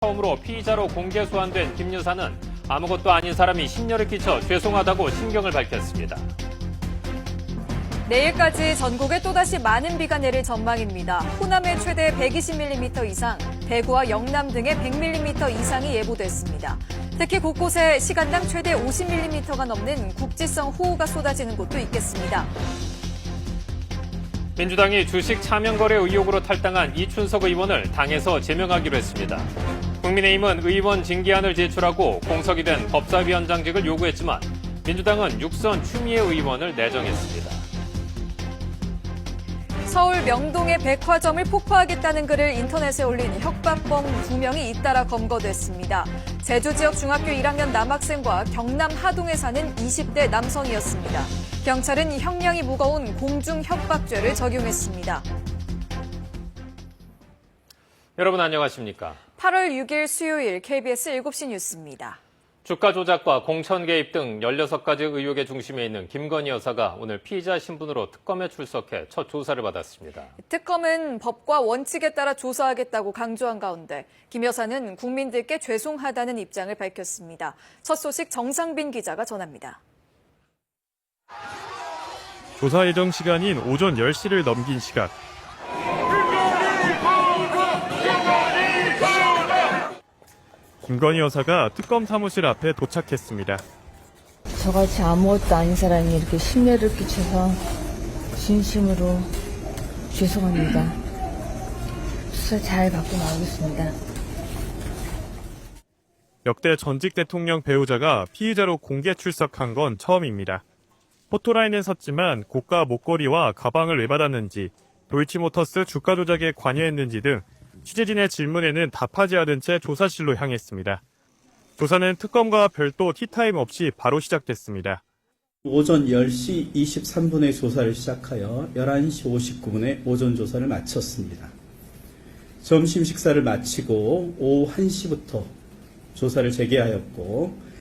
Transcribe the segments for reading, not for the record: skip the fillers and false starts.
처음으로 피의자로 공개 소환된 김 여사는 아무것도 아닌 사람이 심려를 끼쳐 죄송하다고 심경을 밝혔습니다. 내일까지 전국에 또다시 많은 비가 내릴 전망입니다. 호남에 최대 120mm 이상, 대구와 영남 등에 100mm 이상이 예보됐습니다. 특히 곳곳에 시간당 최대 50mm가 넘는 국지성 호우가 쏟아지는 곳도 있겠습니다. 민주당이 주식 차명거래 의혹으로 탈당한 이춘석 의원을 당에서 제명하기로 했습니다. 국민의힘은 의원 징계안을 제출하고 공석이 된 법사위원장직을 요구했지만 민주당은 육선 추미애 의원을 내정했습니다. 서울 명동의 백화점을 폭파하겠다는 글을 인터넷에 올린 협박범 2명이 잇따라 검거됐습니다. 제주 지역 중학교 1학년 남학생과 경남 하동에 사는 20대 남성이었습니다. 경찰은 형량이 무거운 공중협박죄를 적용했습니다. 여러분 안녕하십니까? 8월 6일 수요일 KBS 7시 뉴스입니다. 주가 조작과 공천 개입 등 16가지 의혹의 중심에 있는 김건희 여사가 오늘 피의자 신분으로 특검에 출석해 첫 조사를 받았습니다. 특검은 법과 원칙에 따라 조사하겠다고 강조한 가운데 김 여사는 국민들께 죄송하다는 입장을 밝혔습니다. 첫 소식 정상빈 기자가 전합니다. 조사 예정 시간인 오전 10시를 넘긴 시각. 김건희 여사가 특검 사무실 앞에 도착했습니다. 저같이 아무것도 아닌 사람이 이렇게 심려를 끼쳐서 진심으로 죄송합니다. 수사 잘 받고 나오겠습니다. 역대 전직 대통령 배우자가 피의자로 공개 출석한 건 처음입니다. 포토라인에 섰지만 고가 목걸이와 가방을 왜 받았는지, 도이치모터스 주가 조작에 관여했는지 등 취재진의 질문에는 답하지 않은 채 조사실로 향했습니다. 조사는 특검과 별도 티타임 없이 바로 시작됐습니다. 오전 10시 23분에 조사를 시작하여 11시 59분에 오전 조사를 마쳤습니다. 점심 식사를 마치고 오후 1시부터 조사를 재개하였고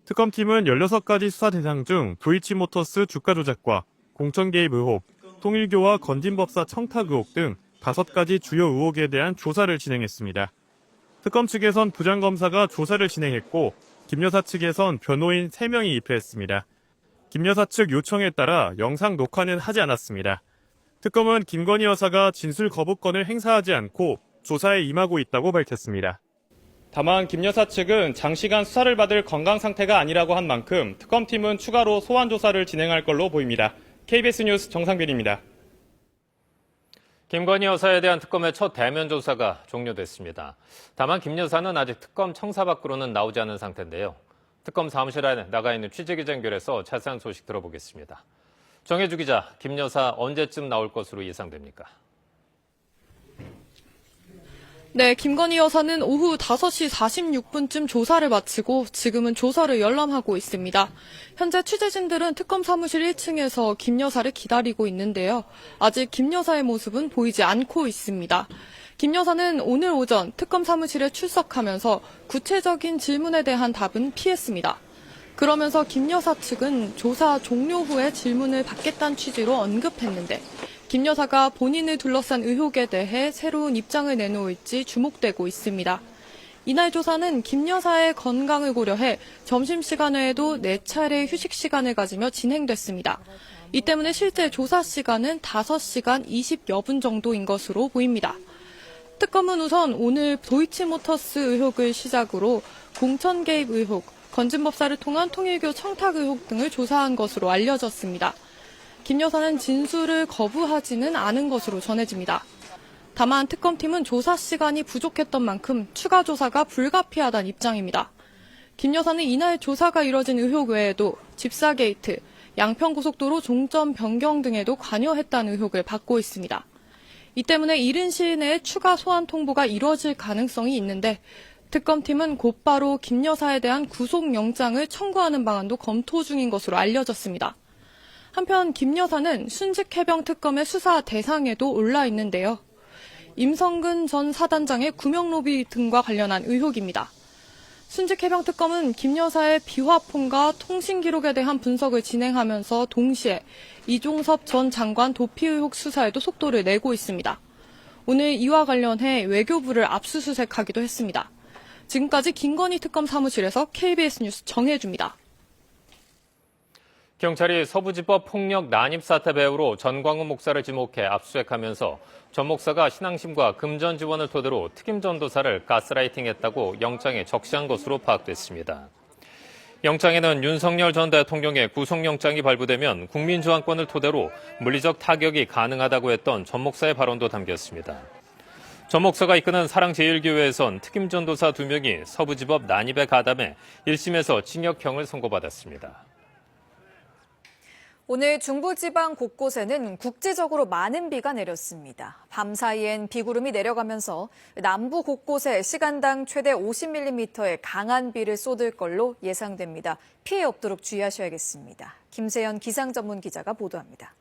특검팀은 16가지 수사 대상 중 도이치모터스 주가 조작과 공천 개입 의혹, 통일교와 건진법사 청탁 의혹 등 5가지 주요 의혹에 대한 조사를 진행했습니다. 특검 측에선 부장검사가 조사를 진행했고 김 여사 측에선 변호인 3명이 입회했습니다. 김 여사 측 요청에 따라 영상 녹화는 하지 않았습니다. 특검은 김건희 여사가 진술 거부권을 행사하지 않고 조사에 임하고 있다고 밝혔습니다. 다만 김 여사 측은 장시간 수사를 받을 건강 상태가 아니라고 한 만큼 특검팀은 추가로 소환 조사를 진행할 걸로 보입니다. KBS 뉴스 정상빈입니다. 김건희 여사에 대한 특검의 첫 대면 조사가 종료됐습니다. 다만 김 여사는 아직 특검 청사 밖으로는 나오지 않은 상태인데요. 특검 사무실에 나가 있는 취재기자 연결해서 자세한 소식 들어보겠습니다. 정혜주 기자, 김 여사 언제쯤 나올 것으로 예상됩니까? 네, 김건희 여사는 오후 5시 46분쯤 조사를 마치고 지금은 조사를 열람하고 있습니다. 현재 취재진들은 특검 사무실 1층에서 김 여사를 기다리고 있는데요. 아직 김 여사의 모습은 보이지 않고 있습니다. 김 여사는 오늘 오전 특검 사무실에 출석하면서 구체적인 질문에 대한 답은 피했습니다. 그러면서 김 여사 측은 조사 종료 후에 질문을 받겠다는 취지로 언급했는데 김 여사가 본인을 둘러싼 의혹에 대해 새로운 입장을 내놓을지 주목되고 있습니다. 이날 조사는 김 여사의 건강을 고려해 점심시간 외에도 4차례 휴식 시간을 가지며 진행됐습니다. 이 때문에 실제 조사 시간은 5시간 20여 분 정도인 것으로 보입니다. 특검은 우선 오늘 도이치모터스 의혹을 시작으로 공천 개입 의혹, 건진법사를 통한 통일교 청탁 의혹 등을 조사한 것으로 알려졌습니다. 김 여사는 진술을 거부하지는 않은 것으로 전해집니다. 다만 특검팀은 조사 시간이 부족했던 만큼 추가 조사가 불가피하다는 입장입니다. 김 여사는 이날 조사가 이뤄진 의혹 외에도 집사 게이트, 양평고속도로 종점 변경 등에도 관여했다는 의혹을 받고 있습니다. 이 때문에 이른 시일 내에 추가 소환 통보가 이뤄질 가능성이 있는데 특검팀은 곧바로 김 여사에 대한 구속영장을 청구하는 방안도 검토 중인 것으로 알려졌습니다. 한편 김 여사는 순직해병 특검의 수사 대상에도 올라 있는데요. 임성근 전 사단장의 구명로비 등과 관련한 의혹입니다. 순직해병 특검은 김 여사의 비화폰과 통신 기록에 대한 분석을 진행하면서 동시에 이종섭 전 장관 도피 의혹 수사에도 속도를 내고 있습니다. 오늘 이와 관련해 외교부를 압수수색하기도 했습니다. 지금까지 김건희 특검 사무실에서 KBS 뉴스 정혜주입니다. 경찰이 서부지법 폭력 난입 사태 배우로 전광훈 목사를 지목해 압수수색하면서 전 목사가 신앙심과 금전 지원을 토대로 특임 전도사를 가스라이팅했다고 영장에 적시한 것으로 파악됐습니다. 영장에는 윤석열 전 대통령의 구속영장이 발부되면 국민주안권을 토대로 물리적 타격이 가능하다고 했던 전 목사의 발언도 담겼습니다. 전 목사가 이끄는 사랑제일교회에선 특임 전도사 2명이 서부지법 난입에 가담해 1심에서 징역형을 선고받았습니다. 오늘 중부지방 곳곳에는 국지적으로 많은 비가 내렸습니다. 밤사이엔 비구름이 내려가면서 남부 곳곳에 시간당 최대 50mm의 강한 비를 쏟을 걸로 예상됩니다. 피해 없도록 주의하셔야겠습니다. 김세연 기상전문기자가 보도합니다.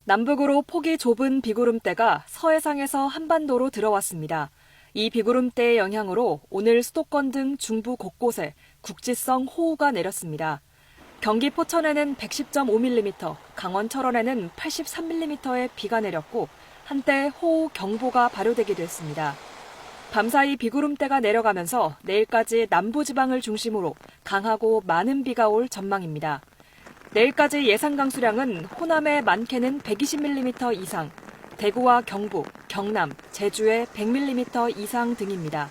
남북으로 폭이 좁은 비구름대가 서해상에서 한반도로 들어왔습니다. 이 비구름대의 영향으로 오늘 수도권 등 중부 곳곳에 국지성 호우가 내렸습니다. 경기 포천에는 110.5mm, 강원 철원에는 83mm의 비가 내렸고 한때 호우 경보가 발효되기도 했습니다. 밤사이 비구름대가 내려가면서 내일까지 남부지방을 중심으로 강하고 많은 비가 올 전망입니다. 내일까지 예상 강수량은 호남의 많게는 120mm 이상, 대구와 경북, 경남, 제주에 100mm 이상 등입니다.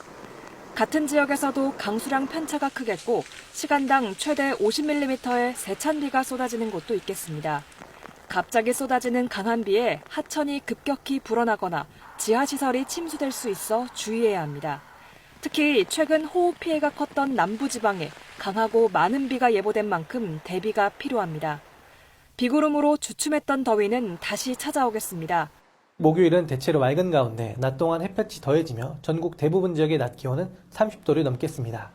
같은 지역에서도 강수량 편차가 크겠고 시간당 최대 50mm의 세찬비가 쏟아지는 곳도 있겠습니다. 갑자기 쏟아지는 강한 비에 하천이 급격히 불어나거나 지하시설이 침수될 수 있어 주의해야 합니다. 특히 최근 호우 피해가 컸던 남부지방에 강하고 많은 비가 예보된 만큼 대비가 필요합니다. 비구름으로 주춤했던 더위는 다시 찾아오겠습니다. 목요일은 대체로 맑은 가운데 낮 동안 햇볕이 더해지며 전국 대부분 지역의 낮 기온은 30도를 넘겠습니다.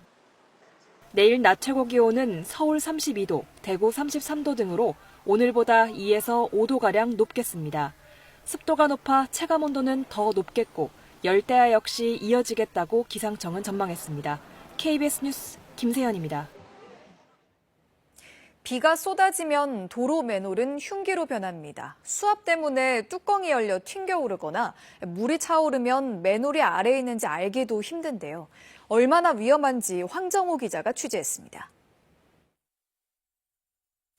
내일 낮 최고 기온은 서울 32도, 대구 33도 등으로 오늘보다 2에서 5도가량 높겠습니다. 습도가 높아 체감온도는 더 높겠고 열대야 역시 이어지겠다고 기상청은 전망했습니다. KBS 뉴스 김세연입니다. 비가 쏟아지면 도로 맨홀은 흉기로 변합니다. 수압 때문에 뚜껑이 열려 튕겨오르거나 물이 차오르면 맨홀이 아래에 있는지 알기도 힘든데요. 얼마나 위험한지 황정호 기자가 취재했습니다.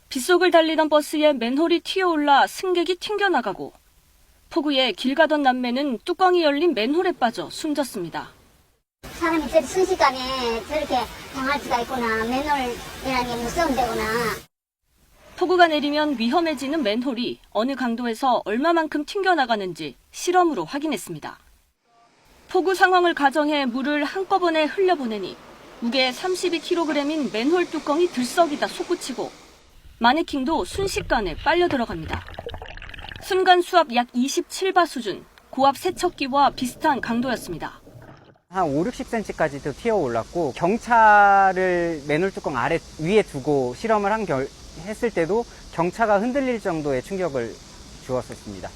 빗속을 달리던 버스에 맨홀이 튀어올라 승객이 튕겨나가고 폭우에 길 가던 남매는 뚜껑이 열린 맨홀에 빠져 숨졌습니다. 사람이 저렇게 순식간에 저렇게 당할 수가 있구나. 맨홀이라는 게 무서운 데구나. 폭우가 내리면 위험해지는 맨홀이 어느 강도에서 얼마만큼 튕겨나가는지 실험으로 확인했습니다. 폭우 상황을 가정해 물을 한꺼번에 흘려보내니 무게 32kg인 맨홀 뚜껑이 들썩이다 솟구치고 마네킹도 순식간에 빨려 들어갑니다. 순간 수압 약 27바 수준, 고압 세척기와 비슷한 강도였습니다. 한 5, 60cm까지도 튀어 올랐고 경차를 맨홀 뚜껑 위에 두고 실험을 했을 때도 경차가 흔들릴 정도의 충격을 주었었습니다.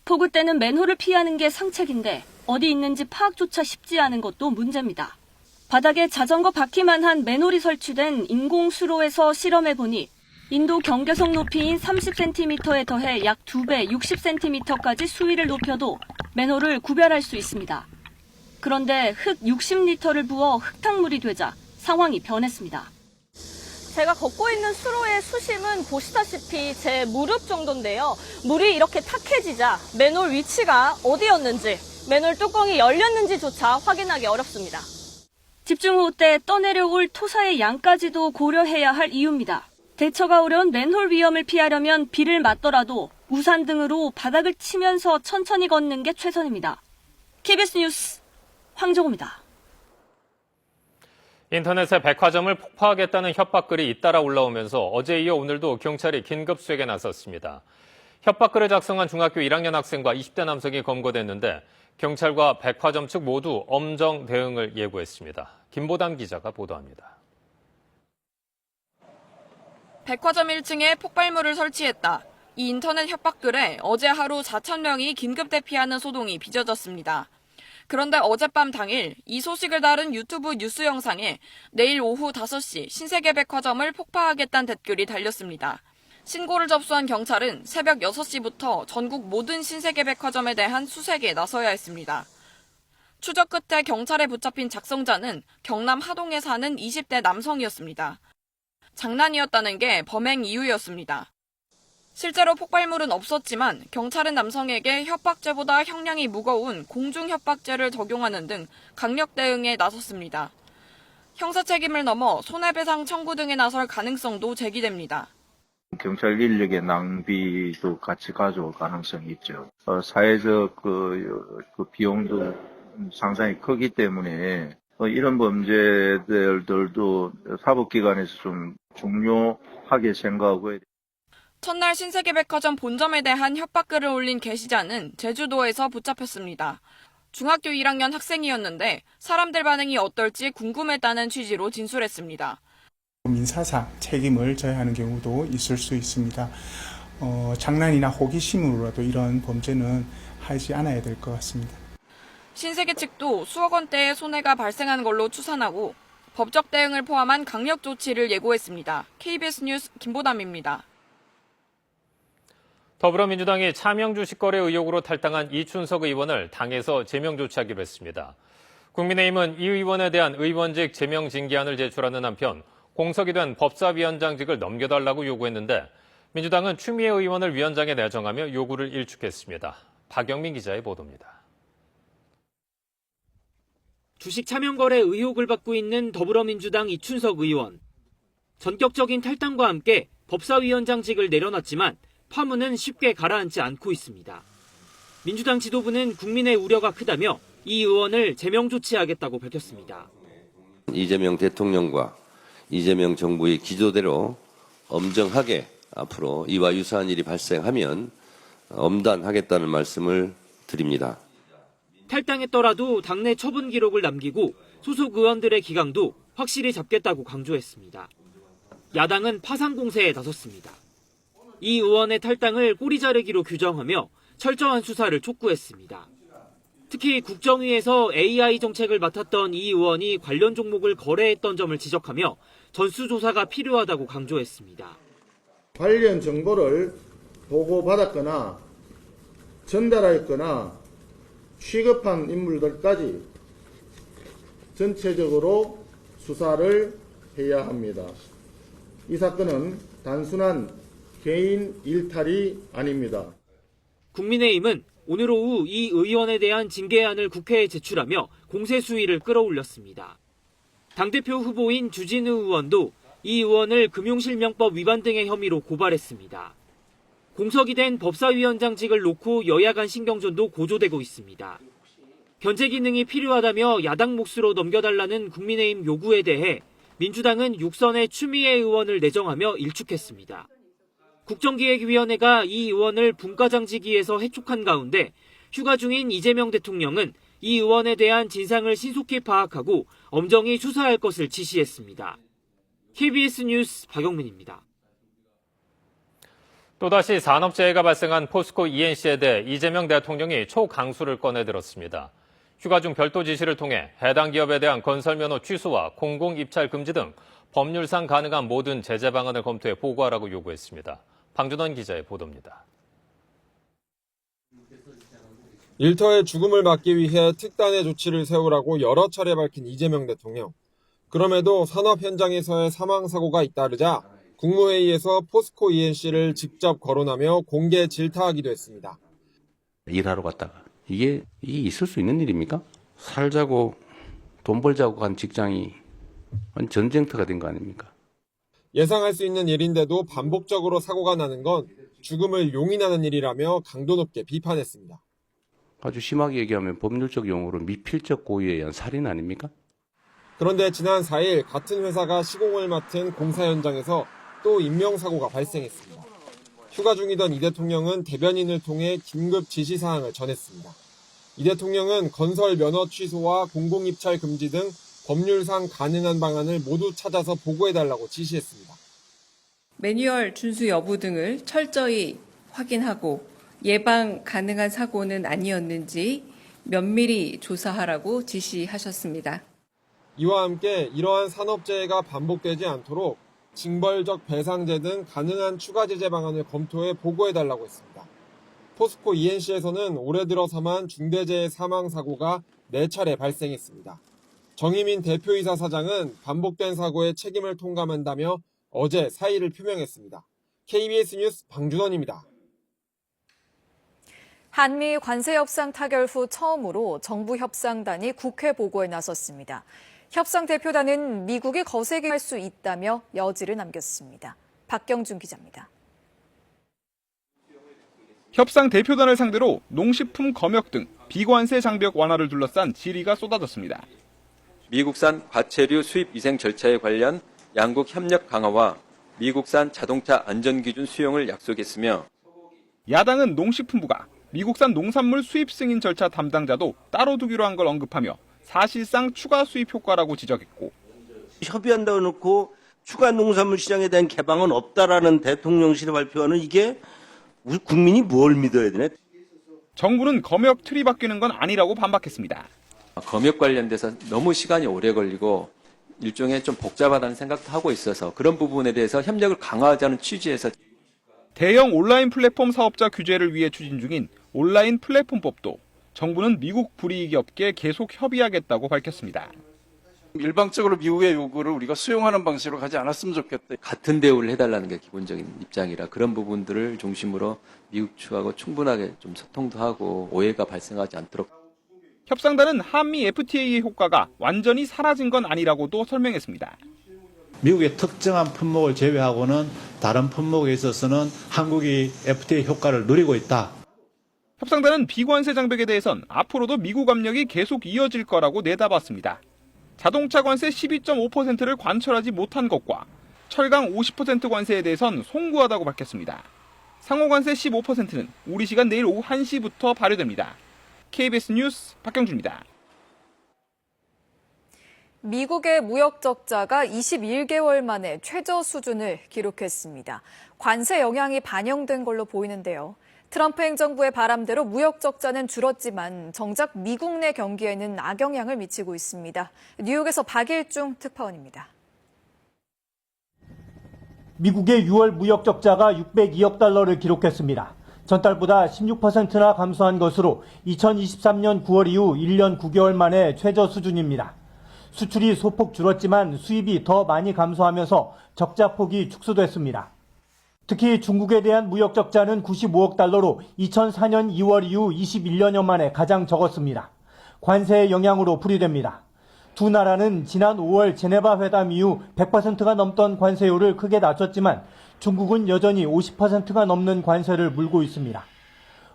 폭우 때는 맨홀을 피하는 게 상책인데 어디 있는지 파악조차 쉽지 않은 것도 문제입니다. 바닥에 자전거 바퀴만 한 맨홀이 설치된 인공수로에서 실험해보니 인도 경계선 높이인 30cm에 더해 약 2배 60cm까지 수위를 높여도 맨홀을 구별할 수 있습니다. 그런데 흙 60리터를 부어 흙탕물이 되자 상황이 변했습니다. 제가 걷고 있는 수로의 수심은 보시다시피 제 무릎 정도인데요. 물이 이렇게 탁해지자 맨홀 위치가 어디였는지, 맨홀 뚜껑이 열렸는지조차 확인하기 어렵습니다. 집중호우 때 떠내려올 토사의 양까지도 고려해야 할 이유입니다. 대처가 어려운 맨홀 위험을 피하려면 비를 맞더라도 우산 등으로 바닥을 치면서 천천히 걷는 게 최선입니다. KBS 뉴스 황정호입니다. 인터넷에 백화점을 폭파하겠다는 협박글이 잇따라 올라오면서 어제 이어 오늘도 경찰이 긴급 수색에 나섰습니다. 협박글을 작성한 중학교 1학년 학생과 20대 남성이 검거됐는데 경찰과 백화점 측 모두 엄정 대응을 예고했습니다. 김보담 기자가 보도합니다. 백화점 1층에 폭발물을 설치했다. 이 인터넷 협박글에 어제 하루 4,000명이 긴급 대피하는 소동이 빚어졌습니다. 그런데 어젯밤 당일 이 소식을 다룬 유튜브 뉴스 영상에 내일 오후 5시 신세계 백화점을 폭파하겠다는 댓글이 달렸습니다. 신고를 접수한 경찰은 새벽 6시부터 전국 모든 신세계 백화점에 대한 수색에 나서야 했습니다. 추적 끝에 경찰에 붙잡힌 작성자는 경남 하동에 사는 20대 남성이었습니다. 장난이었다는 게 범행 이유였습니다. 실제로 폭발물은 없었지만 경찰은 남성에게 협박죄보다 형량이 무거운 공중협박죄를 적용하는 등 강력 대응에 나섰습니다. 형사 책임을 넘어 손해배상 청구 등에 나설 가능성도 제기됩니다. 경찰 인력의 낭비도 같이 가져올 가능성이 있죠. 사회적 그 비용도 상당히 크기 때문에 이런 범죄들도 사법기관에서 좀 중요하게 생각하고 첫날 신세계백화점 본점에 대한 협박글을 올린 게시자는 제주도에서 붙잡혔습니다. 중학교 1학년 학생이었는데 사람들 반응이 어떨지 궁금했다는 취지로 진술했습니다. 민사상 책임을 져야 하는 경우도 있을 수 있습니다. 장난이나 호기심으로라도 이런 범죄는 하지 않아야 될 것 같습니다. 신세계 측도 수억 원대의 손해가 발생한 걸로 추산하고 법적 대응을 포함한 강력 조치를 예고했습니다. KBS 뉴스 김보담입니다. 더불어민주당이 차명 주식 거래 의혹으로 탈당한 이춘석 의원을 당에서 제명 조치하기로 했습니다. 국민의힘은 이 의원에 대한 의원직 제명 징계안을 제출하는 한편 공석이 된 법사위원장직을 넘겨달라고 요구했는데 민주당은 추미애 의원을 위원장에 내정하며 요구를 일축했습니다. 박영민 기자의 보도입니다. 주식 차명 거래 의혹을 받고 있는 더불어민주당 이춘석 의원. 전격적인 탈당과 함께 법사위원장직을 내려놨지만 파문은 쉽게 가라앉지 않고 있습니다. 민주당 지도부는 국민의 우려가 크다며 이 의원을 제명 조치하겠다고 밝혔습니다. 이재명 대통령과 이재명 정부의 기조대로 엄정하게 앞으로 이와 유사한 일이 발생하면 엄단하겠다는 말씀을 드립니다. 탈당했더라도 당내 처분 기록을 남기고 소속 의원들의 기강도 확실히 잡겠다고 강조했습니다. 야당은 파상 공세에 나섰습니다. 이 의원의 탈당을 꼬리 자르기로 규정하며 철저한 수사를 촉구했습니다. 특히 국정위에서 AI 정책을 맡았던 이 의원이 관련 종목을 거래했던 점을 지적하며 전수조사가 필요하다고 강조했습니다. 관련 정보를 보고받았거나 전달하였거나 취급한 인물들까지 전체적으로 수사를 해야 합니다. 이 사건은 단순한 개인 일탈이 아닙니다. 국민의힘은 오늘 오후 이 의원에 대한 징계안을 국회에 제출하며 공세 수위를 끌어올렸습니다. 당대표 후보인 주진우 의원도 이 의원을 금융실명법 위반 등의 혐의로 고발했습니다. 공석이 된 법사위원장직을 놓고 여야 간 신경전도 고조되고 있습니다. 견제 기능이 필요하다며 야당 몫으로 넘겨달라는 국민의힘 요구에 대해 민주당은 육선의 추미애 의원을 내정하며 일축했습니다. 국정기획위원회가 이 의원을 분과장직위에서 해촉한 가운데 휴가 중인 이재명 대통령은 이 의원에 대한 진상을 신속히 파악하고 엄정히 수사할 것을 지시했습니다. KBS 뉴스 박영민입니다. 또다시 산업재해가 발생한 포스코 ENC에 대해 이재명 대통령이 초강수를 꺼내들었습니다. 휴가 중 별도 지시를 통해 해당 기업에 대한 건설면허 취소와 공공입찰 금지 등 법률상 가능한 모든 제재 방안을 검토해 보고하라고 요구했습니다. 방준원 기자의 보도입니다. 일터의 죽음을 막기 위해 특단의 조치를 세우라고 여러 차례 밝힌 이재명 대통령. 그럼에도 산업 현장에서의 사망 사고가 잇따르자 국무회의에서 포스코 ENC를 직접 거론하며 공개 질타하기도 했습니다. 일하러 갔다가 이게 있을 수 있는 일입니까? 살자고 돈 벌자고 간 직장이 전쟁터가 된 거 아닙니까? 예상할 수 있는 일인데도 반복적으로 사고가 나는 건 죽음을 용인하는 일이라며 강도 높게 비판했습니다. 아주 심하게 얘기하면 법률적 용어로 미필적 고의에 의한 살인 아닙니까? 그런데 지난 4일 같은 회사가 시공을 맡은 공사 현장에서 또 인명사고가 발생했습니다. 휴가 중이던 이 대통령은 대변인을 통해 긴급 지시사항을 전했습니다. 이 대통령은 건설 면허 취소와 공공입찰 금지 등 법률상 가능한 방안을 모두 찾아서 보고해달라고 지시했습니다. 매뉴얼 준수 여부 등을 철저히 확인하고 예방 가능한 사고는 아니었는지 면밀히 조사하라고 지시하셨습니다. 이와 함께 이러한 산업재해가 반복되지 않도록 징벌적 배상제 등 가능한 추가 제재 방안을 검토해 보고해달라고 했습니다. 포스코 ENC에서는 올해 들어서만 중대재해 사망 사고가 4차례 발생했습니다. 정희민 대표이사 사장은 반복된 사고에 책임을 통감한다며 어제 사의를 표명했습니다. KBS 뉴스 방준원입니다. 한미 관세 협상 타결 후 처음으로 정부 협상단이 국회 보고에 나섰습니다. 협상 대표단은 미국이 거세게 할 수 있다며 여지를 남겼습니다. 박경준 기자입니다. 협상 대표단을 상대로 농식품 검역 등 비관세 장벽 완화를 둘러싼 질의가 쏟아졌습니다. 미국산 과체류 수입 위생 절차에 관련 양국 협력 강화와 미국산 자동차 안전기준 수용을 약속했으며 야당은 농식품부가 미국산 농산물 수입 승인 절차 담당자도 따로 두기로 한 걸 언급하며 사실상 추가 수입 효과라고 지적했고 협의한다고 놓고 추가 농산물 시장에 대한 개방은 없다라는 대통령실의 발표는 이게 우리 국민이 뭘 믿어야 되네. 정부는 검역 틀이 바뀌는 건 아니라고 반박했습니다. 검역 관련돼서 너무 시간이 오래 걸리고 일종의 좀 복잡하다는 생각도 하고 있어서 그런 부분에 대해서 협력을 강화하자는 취지에서 대형 온라인 플랫폼 사업자 규제를 위해 추진 중인 온라인 플랫폼법도 정부는 미국 불이익이 없게 계속 협의하겠다고 밝혔습니다. 일방적으로 미국의 요구를 우리가 수용하는 방식으로 가지 않았으면 좋겠다. 같은 대우를 해달라는 게 기본적인 입장이라 그런 부분들을 중심으로 미국 측하고 충분하게 좀 소통도 하고 오해가 발생하지 않도록. 협상단은 한미 FTA의 효과가 완전히 사라진 건 아니라고도 설명했습니다. 미국의 특정한 품목을 제외하고는 다른 품목에 있어서는 한국이 FTA 효과를 누리고 있다. 협상단은 비관세 장벽에 대해선 앞으로도 미국 압력이 계속 이어질 거라고 내다봤습니다. 자동차 관세 12.5%를 관철하지 못한 것과 철강 50% 관세에 대해선 송구하다고 밝혔습니다. 상호 관세 15%는 우리 시간 내일 오후 1시부터 발효됩니다. KBS 뉴스 박경준입니다. 미국의 무역 적자가 21개월 만에 최저 수준을 기록했습니다. 관세 영향이 반영된 걸로 보이는데요. 트럼프 행정부의 바람대로 무역 적자는 줄었지만 정작 미국 내 경기에는 악영향을 미치고 있습니다. 뉴욕에서 박일중 특파원입니다. 미국의 6월 무역 적자가 602억 달러를 기록했습니다. 전달보다 16%나 감소한 것으로 2023년 9월 이후 1년 9개월 만에 최저 수준입니다. 수출이 소폭 줄었지만 수입이 더 많이 감소하면서 적자 폭이 축소됐습니다. 특히 중국에 대한 무역 적자는 95억 달러로 2004년 2월 이후 21년여 만에 가장 적었습니다. 관세의 영향으로 풀이됩니다. 두 나라는 지난 5월 제네바 회담 이후 100%가 넘던 관세율을 크게 낮췄지만 중국은 여전히 50%가 넘는 관세를 물고 있습니다.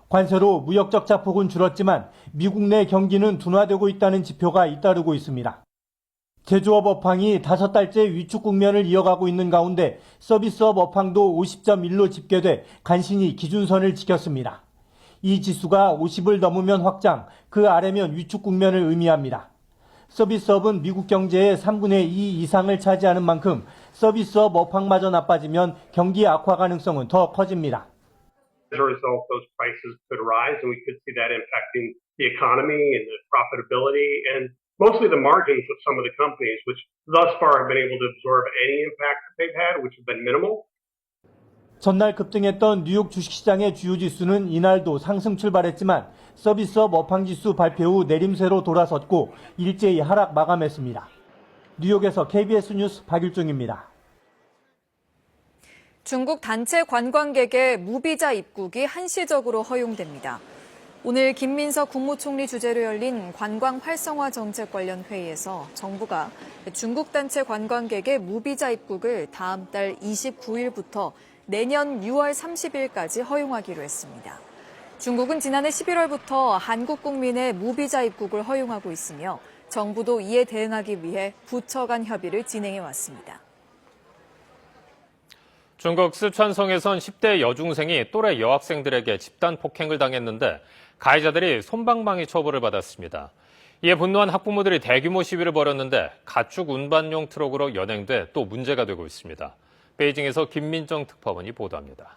관세로 무역 적자 폭은 줄었지만 미국 내 경기는 둔화되고 있다는 지표가 잇따르고 있습니다. 제조업 업황이 5달째 위축 국면을 이어가고 있는 가운데 서비스업 업황도 50.1로 집계돼 간신히 기준선을 지켰습니다. 이 지수가 50을 넘으면 확장, 그 아래면 위축 국면을 의미합니다. 서비스업은 미국 경제의 3분의 2 이상을 차지하는 만큼 서비스업 업황마저 나빠지면 경기 악화 가능성은 더 커집니다. As a result, those prices could rise, and we could see that impacting the economy and the profitability and mostly the margins of some of the companies, which thus far have been able to absorb any impact that they've had, which has been minimal. 전날 급등했던 뉴욕 주식시장의 주요 지수는 이날도 상승 출발했지만 서비스업 업황지수 발표 후 내림세로 돌아섰고 일제히 하락 마감했습니다. 뉴욕에서 KBS 뉴스 박일중입니다. 중국 단체 관광객의 무비자 입국이 한시적으로 허용됩니다. 오늘 김민석 국무총리 주재로 열린 관광 활성화 정책 관련 회의에서 정부가 중국 단체 관광객의 무비자 입국을 다음 달 29일부터 내년 6월 30일까지 허용하기로 했습니다. 중국은 지난해 11월부터 한국 국민의 무비자 입국을 허용하고 있으며 정부도 이에 대응하기 위해 부처 간 협의를 진행해 왔습니다. 중국 쓰촨성에선 10대 여중생이 또래 여학생들에게 집단 폭행을 당했는데 가해자들이 솜방망이 처벌을 받았습니다. 이에 분노한 학부모들이 대규모 시위를 벌였는데 가축 운반용 트럭으로 연행돼 또 문제가 되고 있습니다. 베이징에서 김민정 특파원이 보도합니다.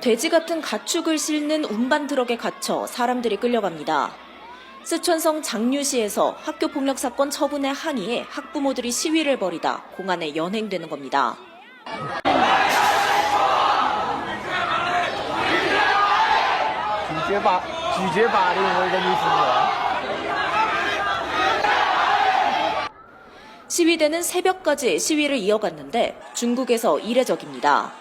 돼지 같은 가축을 싣는 운반 트럭에 갇혀 사람들이 끌려갑니다. 쓰촨성 장류시에서 학교 폭력 사건 처분에 항의해 학부모들이 시위를 벌이다 공안에 연행되는 겁니다. 시위대는 새벽까지 시위를 이어갔는데 중국에서 이례적입니다.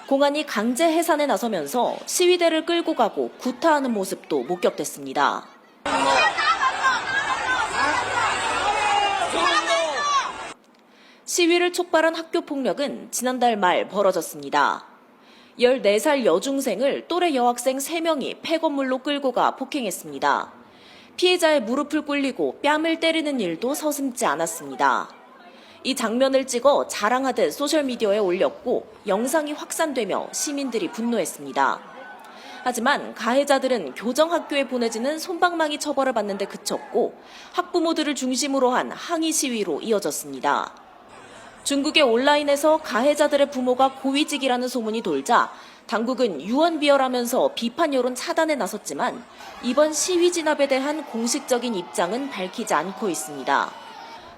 공안이 강제 해산에 나서면서 시위대를 끌고 가고 구타하는 모습도 목격됐습니다. 시위를 촉발한 학교 폭력은 지난달 말 벌어졌습니다. 14살 여중생을 또래 여학생 3명이 폐건물로 끌고 가 폭행했습니다. 피해자의 무릎을 꿇리고 뺨을 때리는 일도 서슴지 않았습니다. 이 장면을 찍어 자랑하듯 소셜미디어에 올렸고 영상이 확산되며 시민들이 분노했습니다. 하지만 가해자들은 교정학교에 보내지는 솜방망이 처벌을 받는 데 그쳤고 학부모들을 중심으로 한 항의 시위로 이어졌습니다. 중국의 온라인에서 가해자들의 부모가 고위직이라는 소문이 돌자 당국은 유언비어라면서 비판 여론 차단에 나섰지만 이번 시위 진압에 대한 공식적인 입장은 밝히지 않고 있습니다.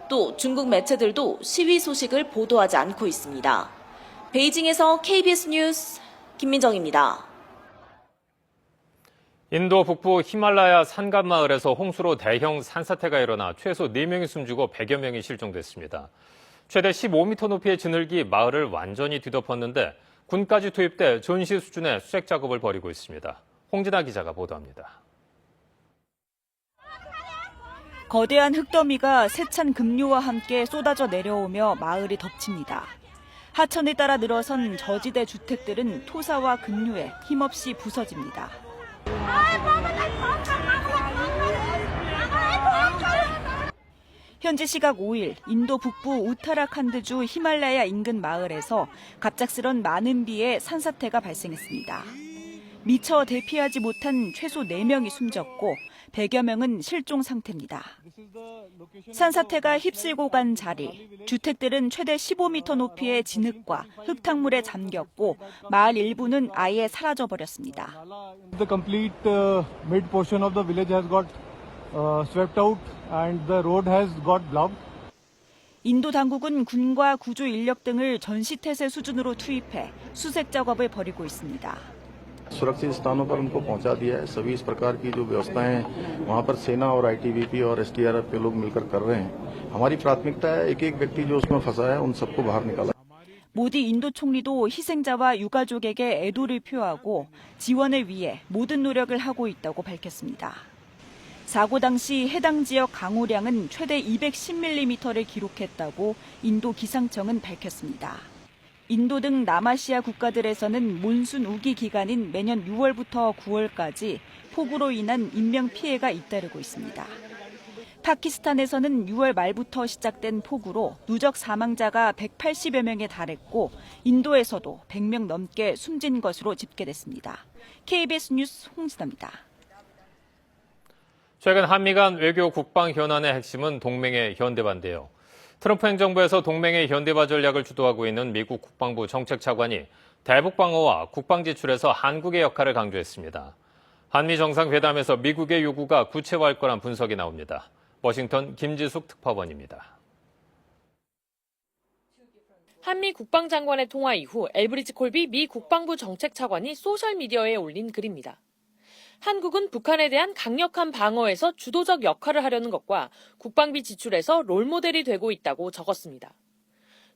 또 중국 매체들도 시위 소식을 보도하지 않고 있습니다. 베이징에서 KBS 뉴스 김민정입니다. 인도 북부 히말라야 산간마을에서 홍수로 대형 산사태가 일어나 최소 4명이 숨지고 100여 명이 실종됐습니다. 최대 15m 높이의 진흙이 마을을 완전히 뒤덮었는데 군까지 투입돼 전시 수준의 수색 작업을 벌이고 있습니다. 홍진아 기자가 보도합니다. 거대한 흙더미가 세찬 급류와 함께 쏟아져 내려오며 마을이 덮칩니다. 하천에 따라 늘어선 저지대 주택들은 토사와 급류에 힘없이 부서집니다. 현지 시각 5일 인도 북부 우타라칸드주 히말라야 인근 마을에서 갑작스런 많은 비에 산사태가 발생했습니다. 미처 대피하지 못한 최소 4명이 숨졌고 100여 명은 실종 상태입니다. 산사태가 휩쓸고 간 자리, 주택들은 최대 15m 높이의 진흙과 흙탕물에 잠겼고 마을 일부는 아예 사라져버렸습니다. The complete mid portion of the village has got swept out and the road has got blocked. 인도 당국은 군과 구조 인력 등을 전시태세 수준으로 투입해 수색 작업을 벌이고 있습니다. सुरक्षित स्थानों पर उनको पहुंचा दिया है। सभी इस प्रकार की जो व्यवस्थाएं वहां पर सेना और आईटीबीपी और एसडीआरएफ के लोग मिलकर कर रहे हैं। हमारी प्राथमिकता है एक एक व्यक्ति जो उसमें फंसा है उन सबको बाहर निकाला। 모디 인도 총리도 희생자와 유가족에게 애도를 표하고 지원을 위해 모든 노력을 하고 있다고 밝혔습니다. 사고 당시 해당 지역 강우량은 최대 210mm를 기록했다고 인도 기상청은 밝혔습니다. 인도 등 남아시아 국가들에서는 몬순 우기 기간인 매년 6월부터 9월까지 폭우로 인한 인명피해가 잇따르고 있습니다. 파키스탄에서는 6월 말부터 시작된 폭우로 누적 사망자가 180여 명에 달했고 인도에서도 100명 넘게 숨진 것으로 집계됐습니다. KBS 뉴스 홍진아입니다. 최근 한미 간 외교 국방 현안의 핵심은 동맹의 현대화인데요. 트럼프 행정부에서 동맹의 현대화 전략을 주도하고 있는 미국 국방부 정책차관이 대북 방어와 국방 지출에서 한국의 역할을 강조했습니다. 한미 정상회담에서 미국의 요구가 구체화할 거란 분석이 나옵니다. 워싱턴 김지숙 특파원입니다. 한미 국방장관의 통화 이후 엘브리지 콜비 미 국방부 정책차관이 소셜미디어에 올린 글입니다. 한국은 북한에 대한 강력한 방어에서 주도적 역할을 하려는 것과 국방비 지출에서 롤모델이 되고 있다고 적었습니다.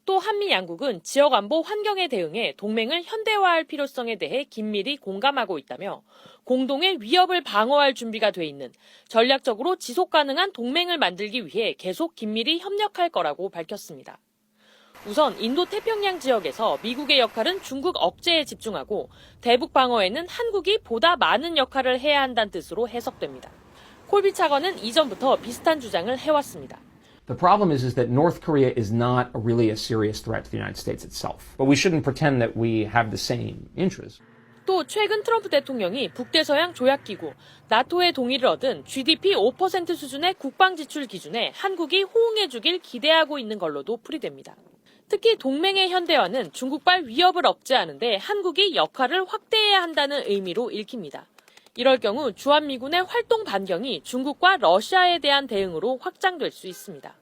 또 한미 양국은 지역 안보 환경에 대응해 동맹을 현대화할 필요성에 대해 긴밀히 공감하고 있다며 공동의 위협을 방어할 준비가 돼 있는 전략적으로 지속 가능한 동맹을 만들기 위해 계속 긴밀히 협력할 거라고 밝혔습니다. 우선 인도태평양 지역에서 미국의 역할은 중국 억제에 집중하고 대북 방어에는 한국이 보다 많은 역할을 해야 한다는 뜻으로 해석됩니다. 콜비 차관은 이전부터 비슷한 주장을 해왔습니다. The problem is that North Korea is not really a serious threat to the United States itself. But we shouldn't pretend that we have the same interests. 또 최근 트럼프 대통령이 북대서양 조약기구, 나토의 동의를 얻은 GDP 5% 수준의 국방 지출 기준에 한국이 호응해주길 기대하고 있는 걸로도 풀이됩니다. 특히 동맹의 현대화는 중국발 위협을 억제하는 데 한국이 역할을 확대해야 한다는 의미로 읽힙니다. 이럴 경우 주한미군의 활동 반경이 중국과 러시아에 대한 대응으로 확장될 수 있습니다.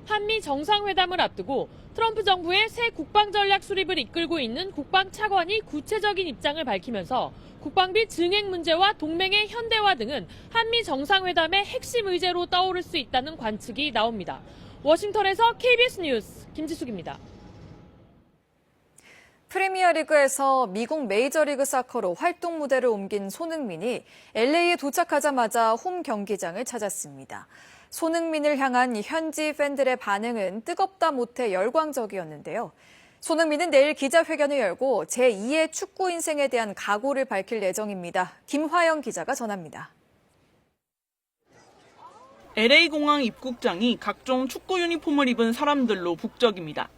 한미 정상회담을 앞두고 트럼프 정부의 새 국방전략 수립을 이끌고 있는 국방차관이 구체적인 입장을 밝히면서 국방비 증액 문제와 동맹의 현대화 등은 한미 정상회담의 핵심 의제로 떠오를 수 있다는 관측이 나옵니다. 워싱턴에서 KBS 뉴스 김지숙입니다. 프리미어리그에서 미국 메이저리그 사커로 활동 무대를 옮긴 손흥민이 LA에 도착하자마자 홈 경기장을 찾았습니다. 손흥민을 향한 현지 팬들의 반응은 뜨겁다 못해 열광적이었는데요. 손흥민은 내일 기자회견을 열고 제2의 축구 인생에 대한 각오를 밝힐 예정입니다. 김화영 기자가 전합니다. LA공항 입국장이 각종 축구 유니폼을 입은 사람들로 북적입니다.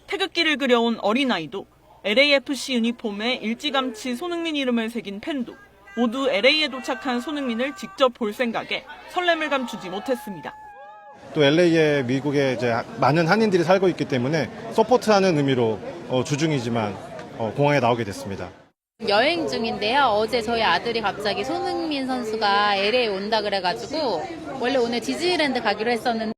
태극기를 그려온 어린아이도 LAFC 유니폼에 일찌감치 손흥민 이름을 새긴 팬도 모두 LA에 도착한 손흥민을 직접 볼 생각에 설렘을 감추지 못했습니다. 또 LA에 미국에 이제 많은 한인들이 살고 있기 때문에 서포트하는 의미로 주중이지만 공항에 나오게 됐습니다. 여행 중인데요. 어제 저희 아들이 갑자기 손흥민 선수가 LA에 온다 그래가지고 원래 오늘 디즈니랜드 가기로 했었는데